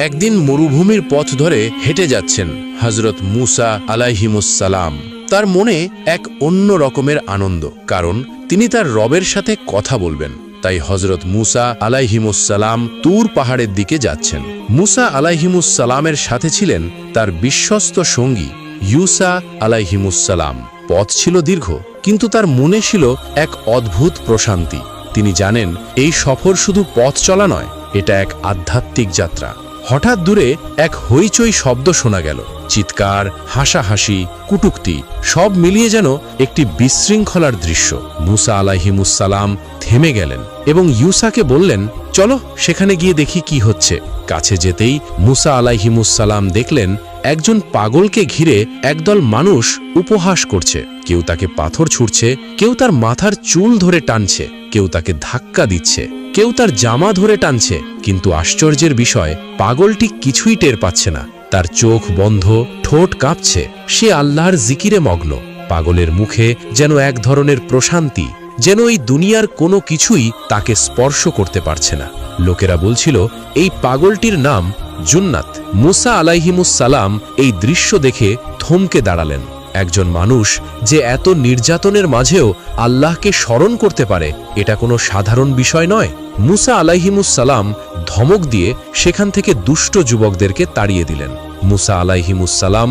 একদিন মরুভূমির পথ ধরে হেঁটে যাচ্ছেন হযরত মুসা আলাইহিমুসসালাম। তার মনে এক অন্য রকমের আনন্দ, কারণ তিনি তার রবের সাথে কথা বলবেন। তাই হযরত মুসা আলাইহিমুসসালাম তুর পাহাড়ের দিকে যাচ্ছেন। মুসা আলাইহিমুসসালামের সাথে ছিলেন তার বিশ্বস্ত সঙ্গী ইউসা আলাইহিমুসসালাম। পথ ছিল দীর্ঘ, কিন্তু তার মনে ছিল এক অদ্ভুত প্রশান্তি। তিনি জানেন এই সফর শুধু পথ চলা নয়, এটা এক আধ্যাত্মিক যাত্রা। হঠাৎ দূরে এক হইচই শব্দ শোনা গেল। চিৎকার, হাসাহাসি, কুটুক্তি সব মিলিয়ে যেন একটি বিশৃঙ্খলার দৃশ্য। মুসা আলাইহিমুসসালাম থেমে গেলেন এবং ইউসাকে বললেন, চলো সেখানে গিয়ে দেখি কি হচ্ছে। কাছে যেতেই মুসা আলাইহিমুসসালাম দেখলেন একজন পাগলকে ঘিরে একদল মানুষ উপহাস করছে। কেউ তাকে পাথর ছুঁড়ছে, কেউ তার মাথার চুল ধরে টানছে, কেউ তাকে ধাক্কা দিচ্ছে, কেউ তার জামা ধরে টানছে। কিন্তু আশ্চর্যের বিষয়, পাগলটি কিছুই টের পাচ্ছে না। তার চোখ বন্ধ, ঠোঁট কাঁপছে, সে আল্লাহর জিকিরে মগ্ন। পাগলের মুখে যেন এক ধরনের প্রশান্তি, যেন এই দুনিয়ার কোনো কিছুই তাকে স্পর্শ করতে পারছে না। লোকেরা বলছিল এই পাগলটির নাম জুন্নাত। মুসা আলাইহিমুসসালাম এই দৃশ্য দেখে থমকে দাঁড়ালেন। একজন মানুষ যে এত নির্যাতনের মাঝেও আল্লাহকে স্মরণ করতে পারে, এটা কোনো সাধারণ বিষয় নয়। মুসা আলাইহিমুসসালাম ধমক দিয়ে সেখান থেকে দুষ্ট যুবকদেরকে তাড়িয়ে দিলেন। মুসা আলাইহিমুসসালাম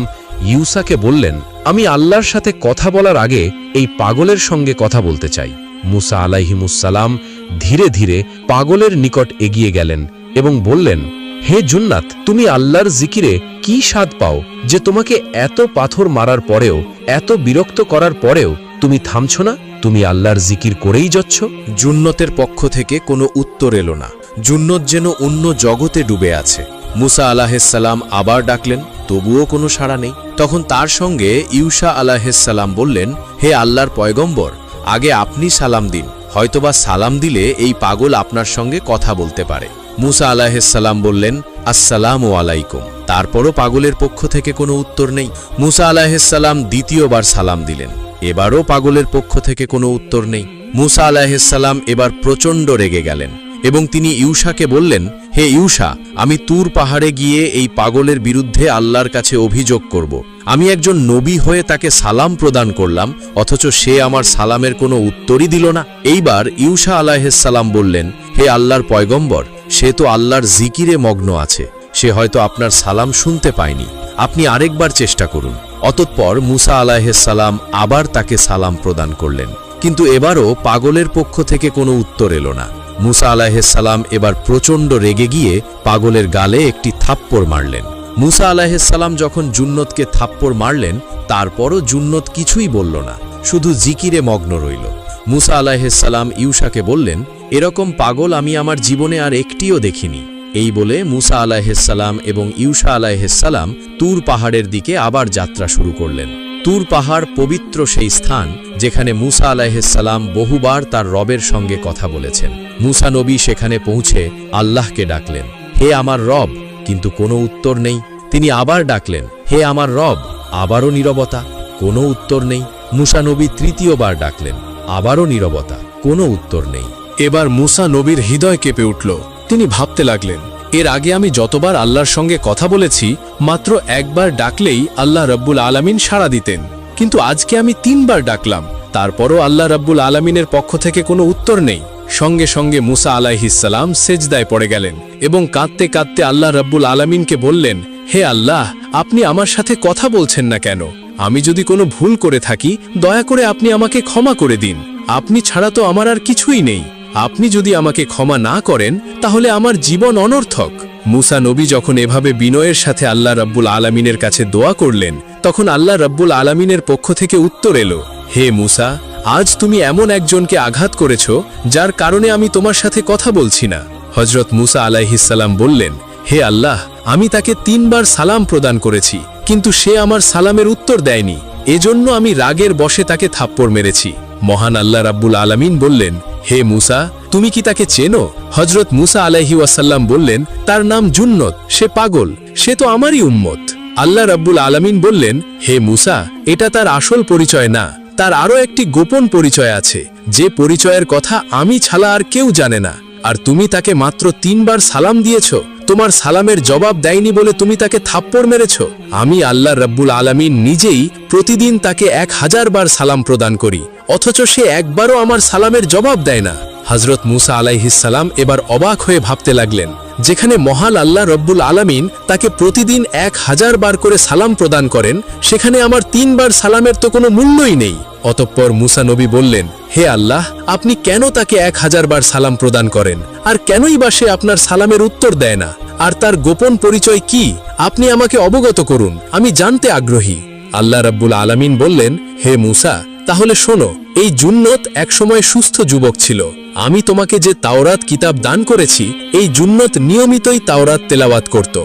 ইউসাকে বললেন, আমি আল্লাহর সাথে কথা বলার আগে এই পাগলের সঙ্গে কথা বলতে চাই। মুসা আলাইহিমুসসালাম ধীরে ধীরে পাগলের নিকট এগিয়ে গেলেন এবং বললেন, হে জুন্নাত, তুমি আল্লাহর জিকিরে কি স্বাদ পাও যে তোমাকে এত পাথর মারার পরেও, এত বিরক্ত করার পরেও তুমি থামছো না? তুমি আল্লাহর জিকির করেই যাচ্ছ। জুন্নতের পক্ষ থেকে কোনো উত্তর এলো না। জুন্নত যেন অন্য জগতে ডুবে আছে। মুসা আলাইহিসসালাম আবার ডাকলেন, তবুও কোনো সাড়া নেই। তখন তার সঙ্গে ইউসা আলাইহিসসালাম বললেন, হে আল্লাহর পয়গম্বর, আগে আপনি সালাম দিন, হয়তোবা সালাম দিলে এই পাগল আপনার সঙ্গে কথা বলতে পারে। মুসা আলাইহিসসালাম বললেন, আসসালামু আলাইকুম। তারপরও পাগলের পক্ষ থেকে কোনো উত্তর নেই। মুসা আলাইহিসসালাম দ্বিতীয়বার সালাম দিলেন। এবারও পাগলের পক্ষ থেকে কোনো উত্তর নেই। মুসা আলাইহিসসালাম এবার প্রচণ্ড রেগে গেলেন এবং তিনি ইউসাকে বললেন, হে ইউসা, আমি তুর পাহাড়ে গিয়ে এই পাগলের বিরুদ্ধে আল্লাহর কাছে অভিযোগ করব। আমি একজন নবী হয়ে তাকে সালাম প্রদান করলাম, অথচ সে আমার সালামের কোনো উত্তরই দিল না। এইবার ইউসা আলাইহিসসালাম বললেন, হে আল্লাহর পয়গম্বর, সে তো আল্লাহর জিকিরে মগ্ন আছে, সে হয়তো আপনার সালাম শুনতে পায়নি, আপনি আরেকবার চেষ্টা করুন। অতঃপর মুসা আলাইহিসসালাম আবার তাকে সালাম প্রদান করলেন, কিন্তু এবারও পাগলের পক্ষ থেকে কোনো উত্তর এলো না। মুসা আলাইহিসসালাম এবার প্রচণ্ড রেগে গিয়ে পাগলের গালে একটি থাপ্পড় মারলেন। মুসা আলাইহিসসালাম যখন জুন্নতকে থাপ্পড় মারলেন, তারপরও জুন্নত কিছুই বলল না, শুধু জিকিরে মগ্ন রইল। মুসা আলাইহিসসালাম ইউসাকে বললেন, এরকম পাগল আমি আমার জীবনে আর একটিও দেখিনি। এই বলে মুসা আলাইহিসসালাম এবং ইউসা আলাইহিসসালাম তুর পাহাড়ের দিকে আবার যাত্রা শুরু করলেন। তুর পাহাড় পবিত্র সেই স্থান যেখানে মুসা আলাইহিসসালাম বহুবার তার রবের সঙ্গে কথা বলেছেন। মুসা নবী সেখানে পৌঁছে আল্লাহকে ডাকলেন, হে আমার রব, কিন্তু কোনো উত্তর নেই। তিনি আবার ডাকলেন, হে আমার রব, আবারও নীরবতা, কোনো উত্তর নেই। মুসা নবী তৃতীয়বার ডাকলেন, আবারও নীরবতা, কোনো উত্তর নেই। এবার মুসা নবীর হৃদয় কেঁপে উঠল। তিনি ভাবতে লাগলেন, এর আগে আমি যতবার আল্লাহর সঙ্গে কথা বলেছি, মাত্র একবার ডাকলেই আল্লাহ রব্বুল আলামিন সাড়া দিতেন, কিন্তু আজকে আমি 3 বার ডাকলাম, তারপরও আল্লাহ রব্বুল আলামিনের পক্ষ থেকে কোনো উত্তর নেই। সঙ্গে সঙ্গে মুসা আলাইহিসসালাম সেজদায় পড়ে গেলেন এবং কাঁদতে কাঁদতে আল্লাহ রব্বুল আলামিনকে বললেন, হে আল্লাহ, আপনি আমার সাথে কথা বলছেন না কেন? আমি যদি কোনো ভুল করে থাকি, দয়া করে আপনি আমাকে ক্ষমা করে দিন। আপনি ছাড়া তো আমার আর কিছুই নেই। আপনি যদি আমাকে ক্ষমা না করেন, তাহলে আমার জীবন অনর্থক। মুসা নবী যখন এভাবে বিনয়ের সাথে আল্লাহ রব্বুল আলামিনের কাছে দোয়া করলেন, তখন আল্লাহ রব্বুল আলামিনের পক্ষ থেকে উত্তর এলো, হে মুসা, আজ তুমি এমন একজনকে আঘাত করেছ যার কারণে আমি তোমার সাথে কথা বলছি না। হযরত মুসা আলাইহিসসালাম বললেন, হে আল্লাহ, আমি তাকে 3 বার সালাম প্রদান করেছি, কিন্তু সে আমার সালামের উত্তর দেয়নি, এজন্য আমি রাগের বশে তাকে থাপ্পড় মেরেছি। মহান আল্লাহ রাব্বুল আলামিন বললেন, হে মুসা, তুমি কি তাকে চেনো? হযরত মুসা আলাইহি ওয়াসাল্লাম বললেন, তার নাম জুন্নত, সে পাগল, সে তো আমারই উম্মত। আল্লাহ রাব্বুল আলামিন বললেন, হে মুসা, এটা তার আসল পরিচয় না, তার আরও একটি গোপন পরিচয় আছে, যে পরিচয়ের কথা আমি ছাড়া আর কেউ জানে না। আর তুমি তাকে মাত্র 3 বার সালাম দিয়েছ, তোমার সালামের জবাব দেয়নি বলে তুমি তাকে থাপ্পড় মেরেছ? আমি আল্লাহ রব্বুল আলামিন নিজেই প্রতিদিন তাকে 1000 বার সালাম প্রদান করি, অথচ সে একবারও আমার সালামের জবাব দেয় না। হযরত মুসা আলাইহিস সালাম এবার অবাক হয়ে ভাবতে লাগলেন, যেখানে মহান আল্লাহ রব্বুল আলামিন তাকে প্রতিদিন 1000 বার করে সালাম প্রদান করেন, সেখানে আমার 3 বার সালামের তো কোনো মূল্যই নেই। অতঃপর মুসা নবী বললেন, হে আল্লাহ, আপনি কেন তাকে 1000 বার সালাম প্রদান করেন, আর কেনই বা সে আপনার সালামের উত্তর দেয় না? আর তার গোপন পরিচয় কি? আপনি আমাকে অবগত করুন, আমি জানতে আগ্রহী। আল্লাহ রব্বুল আলামিন বললেন, হে মুসা, তাহলে শোনো, এই জুন্নত একসময় সুস্থ যুবক ছিল। আমি তোমাকে যে তাওরাত কিতাব দান করেছি, এই জুন্নত নিয়মিতই তাওরাত তেলাওয়াত করত।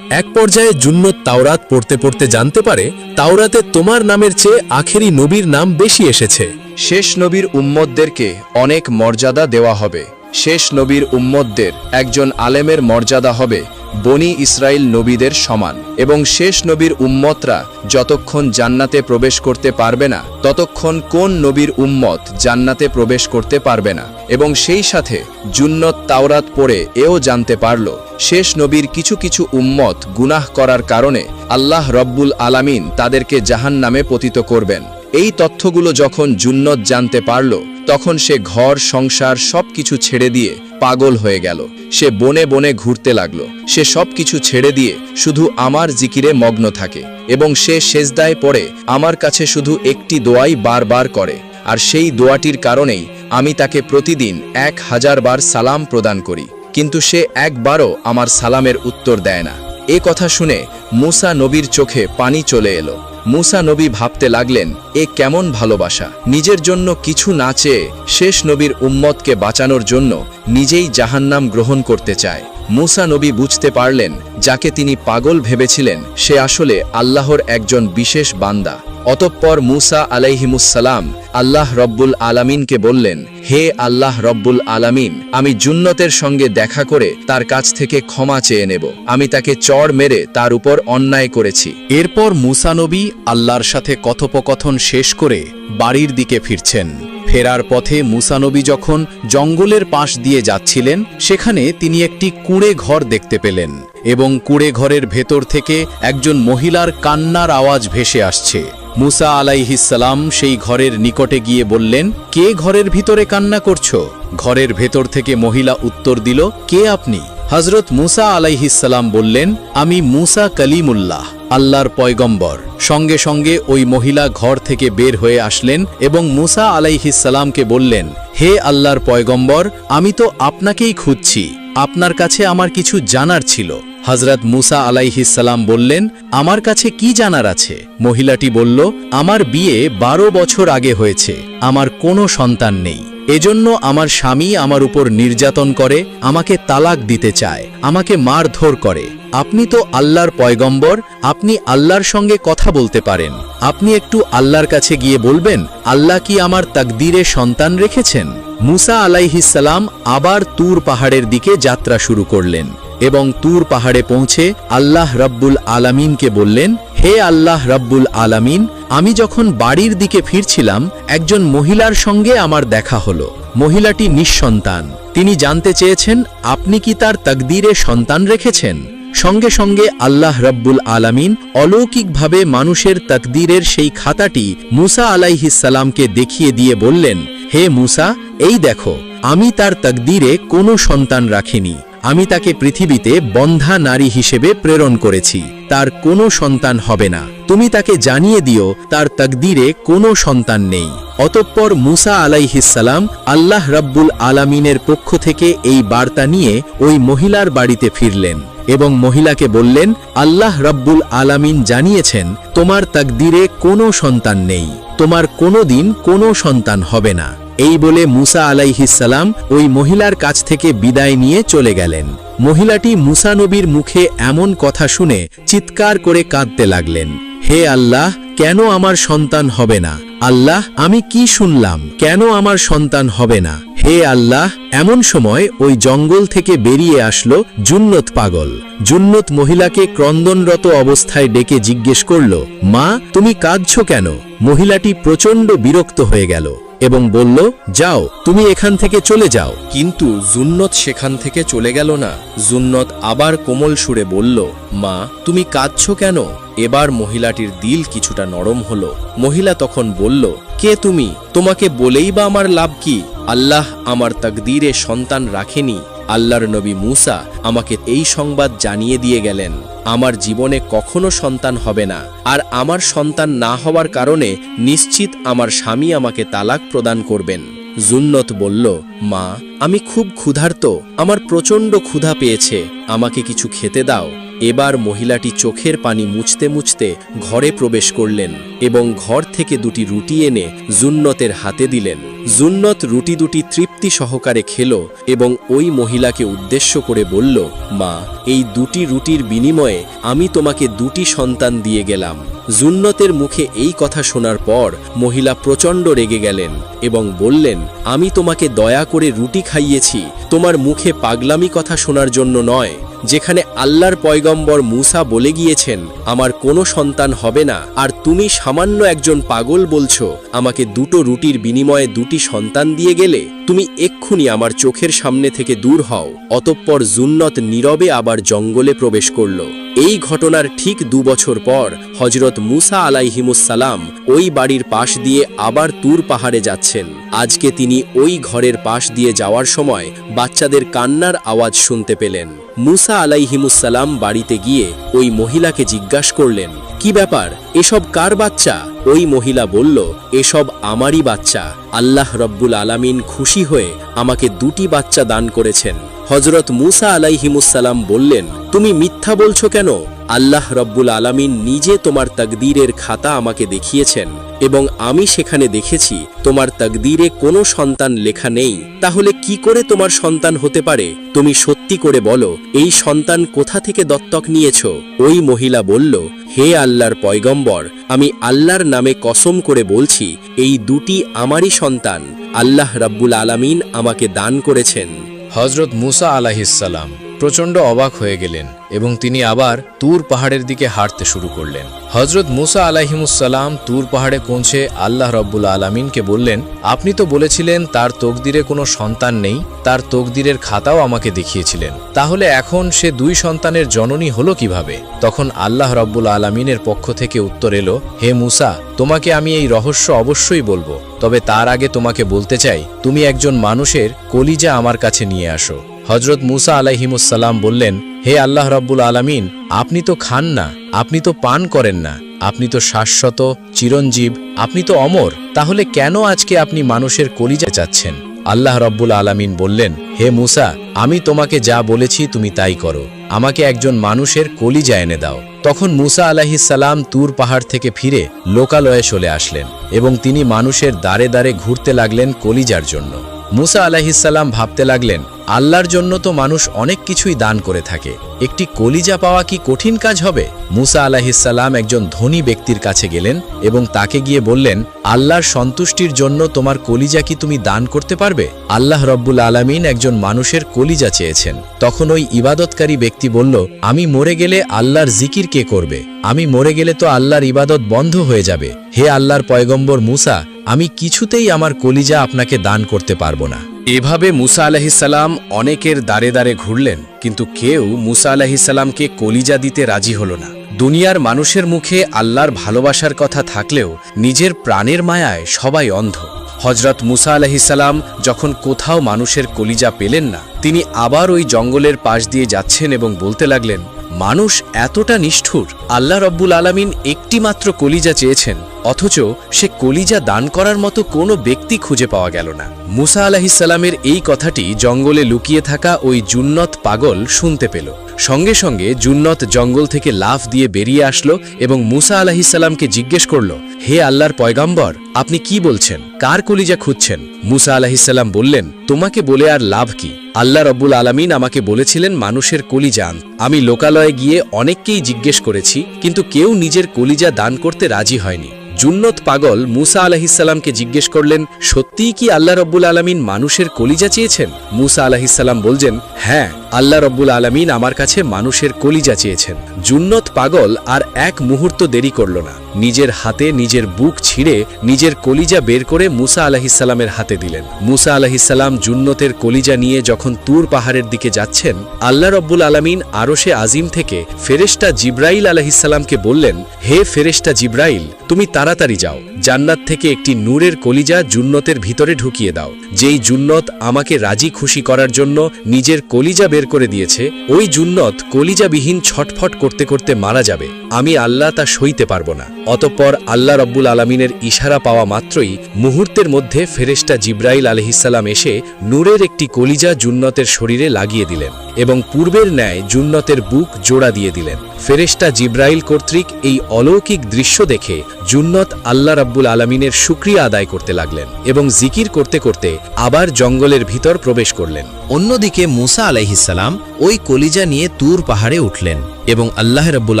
এক পর্যায়ে জুন্নত তাওরাত পড়তে পড়তে জানতে পারে তাওরাতে তোমার নামের চেয়ে আখেরি নবীর নাম বেশি এসেছে। শেষ নবীর উম্মতদেরকে অনেক মর্যাদা দেওয়া হবে। শেষ নবীর উম্মতদের একজন আলেমের মর্যাদা হবে বনি ইসরাইল নবীদের সমান, এবং শেষ নবীর উম্মতরা যতক্ষণ জান্নাতে প্রবেশ করতে পারবে না, ততক্ষণ কোন নবীর উম্মত জান্নাতে প্রবেশ করতে পারবে না। এবং সেই সাথে জুন্নত তাওরাত পড়ে এও জানতে পারল, শেষ নবীর কিছু কিছু উম্মত গুনাহ করার কারণে আল্লাহ রব্বুল আলামিন তাদেরকে জাহান্নামে পতিত করবেন। এই তথ্যগুলো যখন জুন্নত জানতে পারল, তখন সে ঘর সংসার সবকিছু ছেড়ে দিয়ে পাগল হয়ে গেল। সে বনে বনে ঘুরতে লাগলো। সে সবকিছু ছেড়ে দিয়ে শুধু আমার জিকিরে মগ্ন থাকে, এবং সে সেজদায় পড়ে আমার কাছে শুধু একটি দোয়াই বারবার করে, আর সেই দোয়াটির কারণেই আমি তাকে প্রতিদিন 1000 বার সালাম প্রদান করি, কিন্তু সে একবারও আমার সালামের উত্তর দেয় না। এ কথা শুনে মুসা নবীর চোখে পানি চলে এলো। মুসা নবী ভাবতে লাগলেন, এ কেমন ভালোবাসা! নিজের জন্য কিছু না চেয়ে শেষ নবীর উম্মতকে বাঁচানোর জন্য নিজেই জাহান্নাম গ্রহণ করতে চায়। মুসা নবী বুঝতে পারলেন, যাকে তিনি পাগল ভেবেছিলেন সে আসলে আল্লাহর একজন বিশেষ বান্দা। অতঃপর মুসা আলাইহিমুসসালাম আল্লাহ রব্বুল আলামিনকে বললেন, হে আল্লাহ রব্বুল আলামিন, আমি জুন্নতের সঙ্গে দেখা করে তার কাছ থেকে ক্ষমা চেয়ে নেব। আমি তাকে চড় মেরে তার উপর অন্যায় করেছি। এরপর মুসা নবী আল্লাহর সাথে কথোপকথন শেষ করে বাড়ির দিকে ফিরছেন। ফেরার পথে মুসা নবী যখন জঙ্গলের পাশ দিয়ে যাচ্ছিলেন, সেখানে তিনি একটি কুঁড়ে ঘর দেখতে পেলেন, এবং কুঁড়ে ঘরের ভেতর থেকে একজন মহিলার কান্নার আওয়াজ ভেসে আসছে। মুসা আলাইহিসসালাম সেই ঘরের নিকটে গিয়ে বললেন, কে ঘরের ভিতরে কান্না করছো? ঘরের ভেতর থেকে মহিলা উত্তর দিল, কে আপনি? হযরত মুসা আলাইহিসসালাম বললেন, আমি মুসা কালিমুল্লাহ, আল্লাহর পয়গম্বর। সঙ্গে সঙ্গে ওই মহিলা ঘর থেকে বের হয়ে আসলেন এবং মুসা আলাইহিসসালামকে বললেন, হে আল্লাহর পয়গম্বর, আমি তো আপনাকেই খুঁজছি, আপনার কাছে আমার কিছু জানার ছিল। হযরত মুসা আলাইহিসসালাম বললেন, আমার কাছে কি জানার আছে? মহিলাটি বলল, আমার বিয়ে 12 বছর আগে হয়েছে, আমার কোনো সন্তান নেই। এজন্য আমার স্বামী আমার উপর নির্যাতন করে, আমাকে তালাক দিতে চায়, আমাকে মারধর করে। আপনি তো আল্লাহর পয়গম্বর, আপনি আল্লাহর সঙ্গে কথা বলতে পারেন। আপনি একটু আল্লাহর কাছে গিয়ে বলবেন, আল্লাহ কি আমার তাকদীরে সন্তান রেখেছেন? মুসা আলাইহিসসালাম আবার তুর পাহাড়ের দিকে যাত্রা শুরু করলেন, এবং তুর পাহাড়ে পৌঁছে আল্লাহ রব্বুল আলামিনকে বললেন, হে আল্লাহ রব্বুল আলামিন, আমি যখন বাড়ির দিকে ফিরছিলাম, একজন মহিলার সঙ্গে আমার দেখা হলো। মহিলাটি নিঃসন্তান। তিনি জানতে চেয়েছেন, আপনি কি তার তাকদীরে সন্তান রেখেছেন? সঙ্গে সঙ্গে আল্লাহ রব্বুল আলামিন অলৌকিকভাবে মানুষের তাকদীরের সেই খাতাটি মুসা আলাইহিসসালামকে দেখিয়ে দিয়ে বললেন, হে মুসা, এই দেখো, আমি তার তাকদীরে কোনো সন্তান রাখিনি। আমি তাকে পৃথিবীতে বন্ধা নারী হিসেবে প্রেরণ করেছি, তার কোনো সন্তান হবে না। তুমি তাকে জানিয়ে দিও তার তাকদীরে কোনো সন্তান নেই। অতঃপর মুসা আলাইহিসসালাম আল্লাহ রব্বুল আলামিনের পক্ষ থেকে এই বার্তা নিয়ে ওই মহিলার বাড়িতে ফিরলেন এবং মহিলাকে বললেন, আল্লাহ রব্বুল আলামিন জানিয়েছেন তোমার তাকদীরে কোনো সন্তান নেই, তোমার কোনোদিন কোনো সন্তান হবে না। এই বলে মুসা আলাইহিসসালাম ওই মহিলার কাছ থেকে বিদায় নিয়ে চলে গেলেন। মহিলাটি মুসা নবীর মুখে এমন কথা শুনে চিৎকার করে কাঁদতে লাগলেন, হে আল্লাহ, কেন আমার সন্তান হবে না? আল্লাহ, আমি কি শুনলাম? কেন আমার সন্তান হবে না? হে আল্লাহ! এমন সময় ওই জঙ্গল থেকে বেরিয়ে আসলো জুন্নত পাগল। জুন্নত মহিলাকে ক্রন্দনরত অবস্থায় ডেকে জিজ্ঞেস করল, মা, তুমি কাঁদছো কেন? মহিলাটি প্রচণ্ড বিরক্ত হয়ে গেল। এবং বলল, যাও, তুমি এখান থেকে চলে যাও। কিন্তু জুন্নত সেখান থেকে চলে গেল না। জুন্নত আবার কোমল সুরে বলল, মা, তুমি কাঁদছো কেন? এবার মহিলাটির দিল কিছুটা নরম হলো। মহিলা তখন বলল, কে তুমি? তোমাকে বলেই বা আমার লাভ কি? আল্লাহ আমার তাকদীরে সন্তান রাখেনি। আল্লাহর নবী মূসা আমাকে এই সংবাদ জানিয়ে দিয়ে গেলেন, আমার জীবনে কখনো সন্তান হবে না, আর আমার সন্তান না হওয়ার কারণে নিশ্চিত আমার স্বামী আমাকে তালাক প্রদান করবেন। জুন্নত বলল, মা, আমি খুব ক্ষুধার্ত, আমার প্রচণ্ড ক্ষুধা পেয়েছে, আমাকে কিছু খেতে দাও। এবার মহিলাটি চোখের পানি মুছতে মুছতে ঘরে প্রবেশ করলেন এবং ঘর থেকে দুটি রুটি এনে জুন্নতের হাতে দিলেন। জুন্নত রুটি দুটি তৃপ্তি সহকারে খেল এবং ওই মহিলাকে উদ্দেশ্য করে বলল, মা, এই দুটি রুটির বিনিময়ে আমি তোমাকে দুটি সন্তান দিয়ে গেলাম। জুন্নতের মুখে এই কথা শোনার পর মহিলা প্রচণ্ড রেগে গেলেন এবং বললেন, আমি তোমাকে দয়া করে রুটি খাইয়েছি, তোমার মুখে পাগলামি কথা শোনার জন্য নয়। যেখানে আল্লাহর পয়গম্বর মূসা বলে গিয়েছেন আমার কোনো সন্তান হবে না, আর তুমি সামান্য একজন পাগল বলছো আমাকে দুটো রুটির বিনিময়ে দুটি সন্তান দিয়ে গেলে? তুমি এক্ষুনি আমার চোখের সামনে থেকে দূর হও। অতঃপর জুন্নত নীরবে আবার জঙ্গলে প্রবেশ করল। এই ঘটনার ঠিক 2 বছর পর হযরত মূসা আলাইহিমুসসালাম ওই বাড়ির পাশ দিয়ে আবার তুর পাহাড়ে যাচ্ছেন। আজকে তিনি ওই ঘরের পাশ দিয়ে যাওয়ার সময় বাচ্চাদের কান্নার আওয়াজ শুনতে পেলেন। মূসা আলাইহিমুসসালাম বাড়িতে গিয়ে ওই মহিলাকে জিজ্ঞাসা করলেন, কি ব্যাপার, এসব কার বাচ্চা? ওই মহিলা বলল, এসব আমারই বাচ্চা। আল্লাহ রব্বুল আলামিন খুশি হয়ে আমাকে দুটি বাচ্চা দান করেছেন। হযরত মূসা আলাইহিমুসসালাম বললেন, তুমি মিথ্যা বলছো কেন? আল্লাহ রব্বুল আলামিন নিজে তোমার তাকদীরের খাতা আমাকে দেখিয়েছেন এবং আমি সেখানে দেখেছি তোমার তাকদীরে কোনো সন্তান লেখা নেই। তাহলে কি করে তোমার সন্তান হতে পারে? তুমি সত্যি করে বলো, এই সন্তান কোথা থেকে দত্তক নিয়েছো? ওই মহিলা বলল, হে আল্লাহর পয়গম্বর, আমি আল্লাহর নামে কসম করে বলছি এই দুটি আমারই সন্তান। আল্লাহ রব্বুল আলামিন আমাকে দান করেছেন। হযরত মূসা আলাইহিসসালাম প্রচণ্ড অবাক হয়ে গেলেন এবং তিনি আবার তুর পাহাড়ের দিকে হাঁটতে শুরু করলেন। হযরত মূসা আলাইহিমুসসালাম তুর পাহাড়ে পৌঁছে আল্লাহ রব্বুল আলামিনকে বললেন, আপনি তো বলেছিলেন তার তকদিরে কোনো সন্তান নেই, তার তকদিরের খাতাও আমাকে দেখিয়েছিলেন, তাহলে এখন সে 2 সন্তানের জননী হলো কিভাবে? তখন আল্লাহ রব্বুল আলামিনের পক্ষ থেকে উত্তর এলো, হে মূসা, তোমাকে আমি এই রহস্য অবশ্যই বলবো, তবে তার আগে তোমাকে বলতে চাই তুমি একজন মানুষের কলিজা আমার কাছে নিয়ে আসো। হযরত মূসা আলাইহিমুসসালাম বললেন, হে আল্লাহ রব্বুল আলামিন, আপনি তো খান না, আপনি তো পান করেন না, আপনি তো শাশ্বত চিরঞ্জীব, আপনি তো অমর, তাহলে কেন আজকে আপনি মানুষের কলিজা চাচ্ছেন? আল্লাহ রব্বুল আলামিন বললেন, হে মূসা, আমি তোমাকে যা বলেছি তুমি তাই করো, আমাকে একজন মানুষের কলিজা এনে দাও। তখন মূসা আলাইহিসসালাম তুর পাহাড় থেকে ফিরে লোকালয়ে চলে আসলেন এবং তিনি মানুষের দ্বারে দ্বারে ঘুরতে লাগলেন কলিজার জন্য। মূসা আলাইহিসসালাম ভাবতে লাগলেন, আল্লাহর জন্য তো মানুষ অনেক কিছুই দান করে থাকে, একটি কলিজা পাওয়া কি কঠিন কাজ হবে? মূসা আলাইহিসসালাম একজন ধনী ব্যক্তির কাছে গেলেন এবং তাকে গিয়ে বললেন, আল্লাহর সন্তুষ্টির জন্য তোমার কলিজা কি তুমি দান করতে পারবে? আল্লাহ রব্বুল আলামিন একজন মানুষের কলিজা চেয়েছেন। তখন ওই ইবাদতকারী ব্যক্তি বলল, আমি মরে গেলে আল্লাহর জিকির কে করবে? আমি মরে গেলে তো আল্লাহর ইবাদত বন্ধ হয়ে যাবে। হে আল্লাহর পয়গম্বর মূসা, আমি কিছুতেই আমার কলিজা আপনাকে দান করতে পারবো না। এভাবে মূসা আলাইহিসসালাম অনেকের দ্বারে দ্বারে ঘুরলেন, কিন্তু কেউ মূসা আলাইহিসসালামকে কলিজা দিতে রাজি হল না। দুনিয়ার মানুষের মুখে আল্লাহর ভালোবাসার কথা থাকলেও নিজের প্রাণের মায়ায় সবাই অন্ধ। হযরত মূসা আলাইহিসসালাম যখন কোথাও মানুষের কলিজা পেলেন না, তিনি আবার ওই জঙ্গলের পাশ দিয়ে যাচ্ছেন এবং বলতে লাগলেন, মানুষ এতটা নিষ্ঠুর, আল্লাহ রব্বুল আলামিন একটি মাত্র কলিজা চেয়েছেন, অথচ সে কলিজা দান করার মতো কোনো ব্যক্তি খুঁজে পাওয়া গেল না। মূসা আলাইহিসসালামের এই কথাটি জঙ্গলে লুকিয়ে থাকা ওই জুন্নত পাগল শুনতে পেল। সঙ্গে সঙ্গে জুন্নত জঙ্গল থেকে লাফ দিয়ে বেরিয়ে আসলো এবং মূসা আলাইহিসসালামকে জিজ্ঞেস করল, হে আল্লাহর পয়গম্বর, আপনি কি বলছেন? কার কলিজা খুঁজছেন? মূসা আলাইহিসসালাম বললেন, তোমাকে বলে আর লাভ কি? আল্লাহ রব্বুল আলামিন আমাকে বলেছিলেন মানুষের কলিজা আন। আমি লোকালয়ে গিয়ে অনেককেই জিজ্ঞেস করেছি, কিন্তু কেউ নিজের কলিজা দান করতে রাজি হয়নি। জুন্নত পাগল মূসা আলাইহিসসালামকে জিজ্ঞেস করলেন, সত্যিই কি আল্লাহ রব্বুল আলামিন মানুষের কলিজা চেয়েছেন? মূসা আলাইহিসসালাম বলছেন, হ্যাঁ, আল্লাহ রব্বুল আলামিন আমার কাছে মানুষের কলিজা চেয়েছেন। জুন্নত পাগল আর এক মুহূর্ত দেরি করল না, নিজের হাতে নিজের বুক ছিঁড়ে নিজের কলিজা বের করে মুসা আলাইহিসসালামের হাতে দিলেন। মুসা আলাইহিসসালাম জুন্নতের কলিজা নিয়ে যখন তুর পাহাড়ের দিকে যাচ্ছেন, আল্লাহ রব্বুল আলামিন আরশে আজিম থেকে ফেরেশতা জিব্রাইল আলাইহিসসালামকে বললেন, হে ফেরেশতা জিব্রাইল, তুমি তাড়াতাড়ি যাও, জান্নাত থেকে একটি নূরের কলিজা জুন্নতের ভিতরে ঢুকিয়ে দাও। যেই জুন্নত আমাকে রাজি খুশি করার জন্য নিজের কলিজা বের করে দিয়েছে, ওই জুন্নত কলিজাবিহীন ছটফট করতে করতে মারা যাবে, আমি আল্লাহ তা সইতে পারবো না। অতঃপর আল্লাহ রব্বুল আলামিনের ইশারা পাওয়া মাত্রই মুহূর্তের মধ্যে ফেরেশতা জিব্রাইল আলাইহিসসালাম এসে নূরের একটি কলিজা জুন্নতের শরীরে লাগিয়ে দিলেন এবং পূর্বের ন্যায় জুন্নতের বুক জোড়া দিয়ে দিলেন। ফেরেশতা জিব্রাইল কর্তৃক এই অলৌকিক দৃশ্য দেখে জুন্নত আল্লাহ রাব্বুল আলামিনের শুকরিয়া আদায় করতে লাগলেন এবং জিকির করতে করতে আবার জঙ্গলের ভিতর প্রবেশ করলেন। অন্যদিকে মুসা আলাইহিসসালাম ওই কলিজা নিয়ে তুর পাহাড়ে উঠলেন এবং আল্লাহ রাব্বুল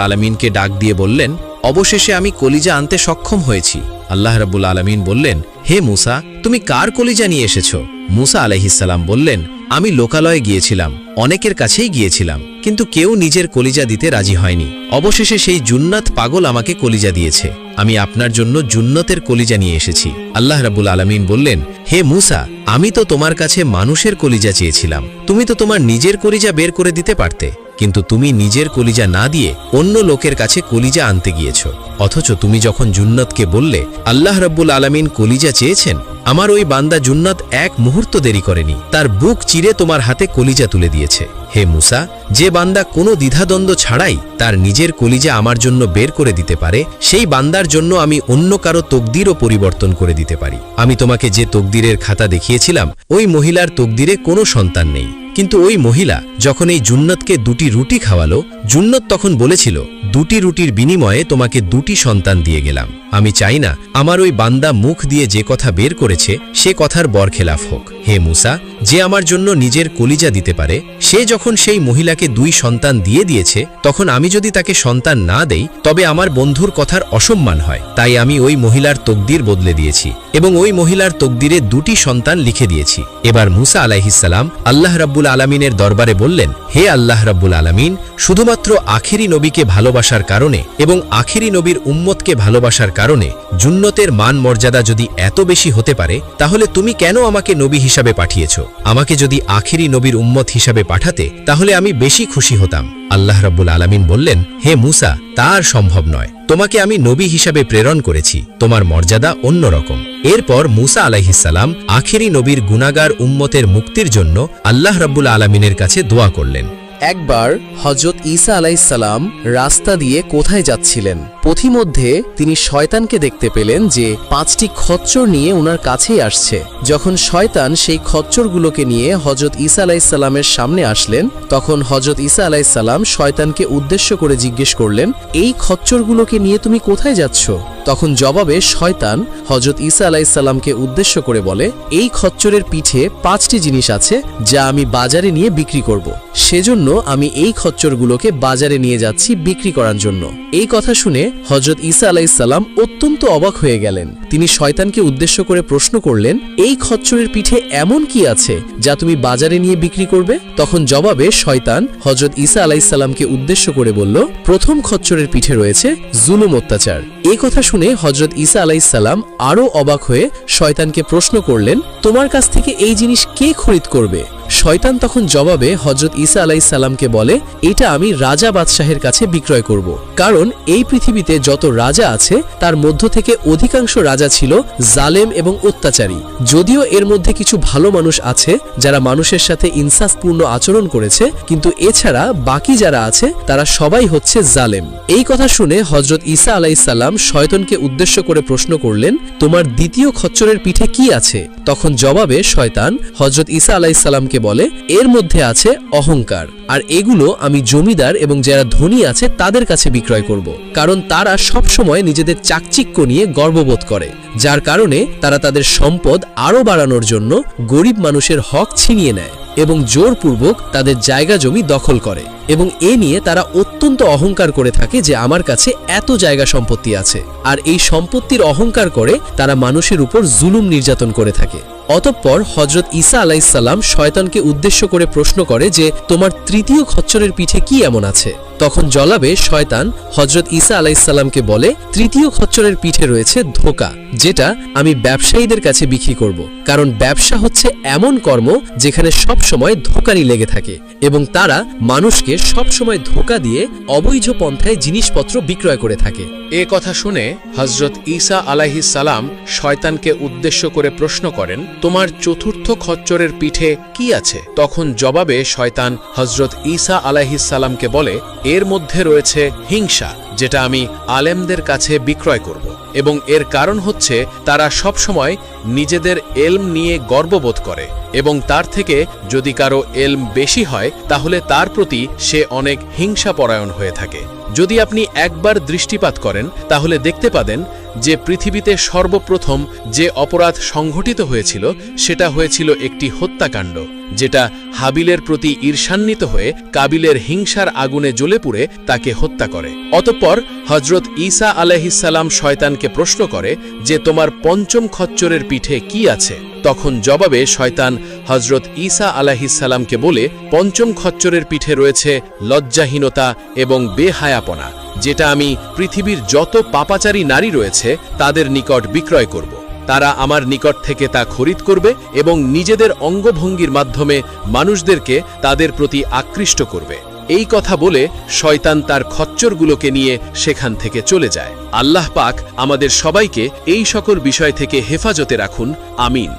আলামিনকে ডাক দিয়ে বললেন, অবশেষে আমি কলিজা আনতে সক্ষম হয়েছি। আল্লাহ রাব্বুল আলামিন বললেন, হে মুসা, তুমি কার কলিজা নিয়ে এসেছো? মুসা আলাইহিসসালাম বললেন, আমি লোকালয়ে গিয়েছিলাম, অনেকের কাছেই গিয়েছিলাম, কিন্তু কেউ নিজের কলিজা দিতে রাজি হয়নি। অবশেষে সেই জুন্নাত পাগল আমাকে কলিজা দিয়েছে, আমি আপনার জন্য জুন্নতের কলিজা নিয়ে এসেছি। আল্লাহ রাব্বুল আলামিন বললেন, হে মুসা, আমি তো তোমার কাছে মানুষের কলিজা চেয়েছিলাম, তুমি তো তোমার নিজের কলিজা বের করে দিতে পারতে, কিন্তু তুমি নিজের কলিজা না দিয়ে অন্য লোকের কাছে কলিজা আনতে গিয়েছ। অথচ তুমি যখন জুন্নতকে বললে আল্লাহ রাব্বুল আলামিন কলিজা চেয়েছেন, আমার ওই বান্দা জুন্নত এক মুহূর্ত দেরি করেনি, তার বুক চিরে তোমার হাতে কলিজা তুলে দিয়েছে। হে মুসা, যে বান্দা কোনো দ্বিধাদ্বন্দ্ব ছাড়াই তার নিজের কলিজা আমার জন্য বের করে দিতে পারে, সেই বান্দার জন্য আমি অন্য কারো তকদিরও পরিবর্তন করে দিতে পারি। আমি তোমাকে যে তকদিরের খাতা দেখিয়েছিলাম, ওই মহিলার তকদিরে কোনো সন্তান নেই, কিন্তু ওই মহিলা যখন এই জুন্নতকে 2টি রুটি খাওয়ালো, জুন্নত তখন বলেছিল, 2টি রুটির বিনিময়ে তোমাকে 2টি সন্তান দিয়ে গেলাম। আমি চাই না আমার ওই বান্দা মুখ দিয়ে যে কথা বের করেছে সে কথার বরখেলাফ হোক। হে মুসা, যে আমার জন্য নিজের কলিজা দিতে পারে, সে যখন সেই মহিলাকে 2 সন্তান দিয়ে দিয়েছে, তখন আমি যদি তাকে সন্তান না দেই তবে আমার বন্ধুর কথার অসম্মান হয়। তাই আমি ওই মহিলার তকদির বদলে দিয়েছি এবং ওই মহিলার তকদিরে 2টি সন্তান লিখে দিয়েছি। এবার মুসা আলাইহিসসালাম আল্লাহ রাব্বুল আলামিনের দরবারে বললেন, হে আল্লাহ রাব্বুল আলামিন, শুধুমাত্র আখেরি নবীকে ভালোবাসার কারণে এবং আখেরি নবীর উম্মতকে ভালোবাসার কারণে জুন্নতের মান মর্যাদা যদি এত বেশি হতে পারে, তাহলে তুমি কেন আমাকে নবী হিসাবে পাঠিয়েছ? আমাকে যদি আখেরি নবীর উম্মত হিসাবে পাঠাতে তাহলে আমি বেশি খুশি হতাম। আল্লাহ রাব্বুল আলামিন বললেন, হে মুসা, তা আর সম্ভব নয়, তোমাকে আমি নবী হিসাবে প্রেরণ করেছি, তোমার মর্যাদা অন্যরকম। এরপর মুসা আলাইহিসসালাম আখেরি নবীর গুনাহগার উম্মতের মুক্তির জন্য আল্লাহ রাব্বুল আলামিনের কাছে দোয়া করলেন। একবার হযরত ঈসা আলাইহিসসালাম রাস্তা দিয়ে কোথায় যাচ্ছিলেন, পথিমধ্যে তিনি শয়তানকে দেখতে পেলেন যে 5টি খচ্চর নিয়ে ওনার কাছেই আসছে। যখন শয়তান সেই খচ্চরগুলোকে নিয়ে হযরত ঈসা আলাইহিসসালামের সামনে আসলেন, তখন হযরত ঈসা আলাইহিসসালাম শয়তানকে উদ্দেশ্য করে জিজ্ঞেস করলেন, এই খচ্চরগুলোকে নিয়ে তুমি কোথায় যাচ্ছ? তখন জবাবে শয়তান হযরত ঈসা আলাইহিসসালামকে উদ্দেশ্য করে বলে, এই খচ্চরের পিঠে 5টি জিনিস আছে যা আমি বাজারে নিয়ে বিক্রি করব, সেজন্য আমি এই খচ্চরগুলোকে বাজারে নিয়ে যাচ্ছি বিক্রি করার জন্য। এই কথা শুনে হযরত ঈসা আলাইহিসসালাম অত্যন্ত অবাক হয়ে গেলেন। তিনি শয়তানকে উদ্দেশ্য করে প্রশ্ন করলেন, এই খচ্চরের পিঠে এমন কি আছে যা তুমি বাজারে নিয়ে বিক্রি করবে? তখন জবাবে শয়তান হযরত ঈসা আলাইহিসসালামকে উদ্দেশ্য করে বলল, প্রথম খচ্চরের পিঠে রয়েছে জুলুম অত্যাচার। এই কথা শুনে হযরত ঈসা আলাইহিসসালাম আরও অবাক হয়ে শয়তানকে প্রশ্ন করলেন, তোমার কাছ থেকে এই জিনিস কে খরিদ করবে? শয়তান তখন জবাবে হযরত ঈসা আলাইহিসসালামকে বলে, এটা আমি রাজা বাদশাহের কাছে বিক্রয় করব, কারণ এই পৃথিবীতে যত রাজা আছে তার মধ্য থেকে অধিকাংশ রাজা ছিল জালেম এবং অত্যাচারী। যদিও এর মধ্যে কিছু ভালো মানুষ আছে যারা মানুষের সাথে ইনসাফপূর্ণ আচরণ করেছে, কিন্তু এছাড়া বাকি যারা আছে তারা সবাই হচ্ছে জালেম। এই কথা শুনে হযরত ঈসা আলাইহিসসালাম শয়তানকে উদ্দেশ্য করে প্রশ্ন করলেন, তোমার দ্বিতীয় খচ্চরের পিঠে কি আছে? তখন জবাবে শয়তান হযরত ঈসা আলাইহিসসালামকে বলে, এর মধ্যে আছে অহংকার, আর এগুলো আমি জমিদার এবং যারা ধনী আছে তাদের কাছে বিক্রয় করব, কারণ তারা সব সময় নিজেদের চাকচিক্য নিয়ে গর্ববোধ করে, যার কারণে তারা তাদের সম্পদ আরও বাড়ানোর জন্য গরিব মানুষের হক ছিনিয়ে নেয় এবং জোরপূর্বক তাদের জায়গা জমি দখল করে, এবং এ নিয়ে তারা অত্যন্ত অহংকার করে থাকে যে আমার কাছে এত জায়গা সম্পত্তি আছে। আর এই সম্পত্তির অহংকার করে তারা মানুষের উপর জুলুম নির্যাতন করে থাকে। অতঃপর হযরত ঈসা আলাইহিসসালাম শয়তানকে উদ্দেশ্য করে প্রশ্ন করে যে তোমার তৃতীয় খচ্চরের পিঠে কি এমন আছে। তখন জবাবে শয়তান হযরত ঈসা আলাইহিসসালামকে বলে, তৃতীয় খচ্চরের পিঠে রয়েছে ধোঁকা, যেটা আমি ব্যবসায়ীদের কাছে বিক্রি করব, কারণ ব্যবসা হচ্ছে এমন কর্ম যেখানে সব সময় ধোঁকারি লেগে থাকে এবং তারা মানুষকে সব সময় ধোঁকা দিয়ে অবৈধ পন্থায় জিনিসপত্র বিক্রয় করে থাকে। এ কথা শুনে হযরত ঈসা আলাইহিস সালাম শয়তানকে উদ্দেশ্য করে প্রশ্ন করেন, তোমার চতুর্থ খচ্চরের পিঠে কি আছে? তখন জবাবে শয়তান হযরত ঈসা আলাইহিস সালামকে বলে, এর মধ্যে রয়েছে হিংসা, যেটা আমি আলেমদের কাছে বিক্রয় করব, এবং এর কারণ হচ্ছে তারা সব সময় নিজেদের এলম নিয়ে গর্ববোধ করে এবং তার থেকে যদি কারো এলম বেশি হয় তাহলে তার প্রতি সে অনেক হিংসাপরায়ণ হয়ে থাকে। যদি আপনি একবার দৃষ্টিপাত করেন তাহলে দেখতে পাবেন যে পৃথিবীতে সর্বপ্রথম যে অপরাধ সংঘটিত হয়েছিল সেটা হয়েছিল একটি হত্যাকাণ্ড, যেটা হাবিলের প্রতি ঈর্ষান্বিত হয়ে কাবিলের হিংসার আগুনে জ্বলে পুড়ে তাকে হত্যা করে। অতঃপর হযরত ঈসা আলাইহিস সালাম শয়তানকে প্রশ্ন করে যে তোমার পঞ্চম খচ্চরের পিঠে কি আছে? তখন জবাবে শয়তান হযরত ঈসা আলাইহিস সালামকে বলে, পঞ্চম খচ্চরের পিঠে রয়েছে লজ্জাহীনতা এবং বেহায়াপনা, যেটা আমি পৃথিবীর যত পাপাচারী নারী রয়েছে তাদের নিকট বিক্রয় করব। তারা আমার নিকট থেকে তা খরিদ করবে এবং নিজেদের অঙ্গভঙ্গির মাধ্যমে মানুষদেরকে তাদের প্রতি আকৃষ্ট করবে। এই কথা বলে শয়তান তার খচ্চরগুলোকে নিয়ে সেখান থেকে চলে যায়। আল্লাহ পাক আমাদের সবাইকে এই সকল বিষয় থেকে হেফাজতে রাখুন, আমিন।